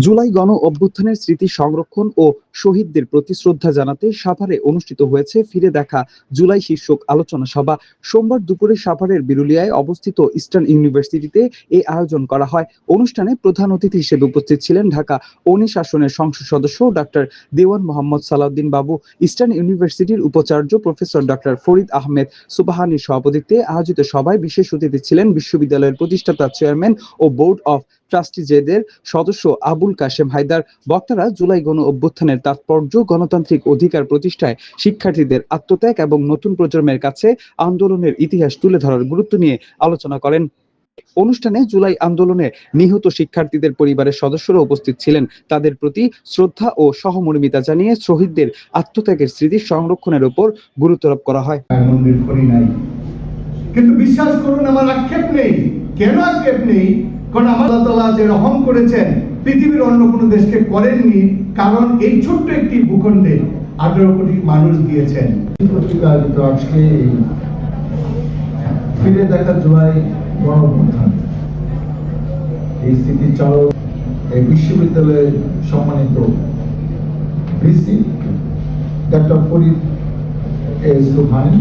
জুলাই গণ অভ্যুত্থানের স্মৃতি সংরক্ষণ ও শহীদদের প্রতি শ্রদ্ধা জানাতে সাভারে অনুষ্ঠিত হয়েছে ফিরে দেখা জুলাই শীর্ষক আলোচনা সভা। সোমবার দুপুরে সাভারের বিরুলিয়ায় অবস্থিত ইস্টার্ন ইউনিভার্সিটিতে এই আয়োজন করা হয়। অনুষ্ঠানে প্রধান অতিথি হিসেবে উপস্থিত ছিলেন ঢাকা ১৯ আসনের সংসদ সদস্য ডক্টর দেওয়ান মোহাম্মদ সালাউদ্দিন বাবু। ইস্টার্ন ইউনিভার্সিটির উপাচার্য প্রফেসর ডক্টর ফরিদ আহমেদ সুবহানির সভাপতিত্বে আয়োজিত সভায় বিশেষ অতিথি ছিলেন বিশ্ববিদ্যালয়ের প্রতিষ্ঠাতা চেয়ারম্যান ও বোর্ড অফ ট্রাস্টিজেদের সদস্য আবুল কাশেম হায়দার। বক্তারা জুলাই গণ অভ্যুত্থানের তাৎপর্য, গণতান্ত্রিক অধিকার প্রতিষ্ঠায় শিক্ষার্থীদের আত্মত্যাগ এবং নতুন প্রজন্মের কাছে আন্দোলনের ইতিহাস তুলে ধরার গুরুত্ব নিয়ে আলোচনা করেন। অনুষ্ঠানে জুলাই আন্দোলনে নিহত শিক্ষার্থীদের পরিবারের সদস্যরা উপস্থিত ছিলেন। তাদের প্রতি শ্রদ্ধা ও সহমর্মিতা জানিয়ে শহীদদের আত্মত্যাগের স্মৃতি সংরক্ষণের উপর গুরুত্ব আরোপ করা হয়। কিন্তু বিশ্বাস করুন, আমার আক্ষেপ নেই। কেন আক্ষেপ নেই? কারণ আল্লাহ তাআলা যে রহম করেছেন পৃথিবীর অন্য কোনো দেশকে করেননি, কারণ এই ছোট্ট একটি ভূখণ্ডে 18 কোটি মানুষ দিয়েছেন। আজকে ফিরে দেখা জুলাই গণ অভ্যুত্থান এই স্মৃতিচারক এই বিশ্ববিদ্যালয়ের সম্মানিত ভিসি ডক্টর ফরিদ সুবহানি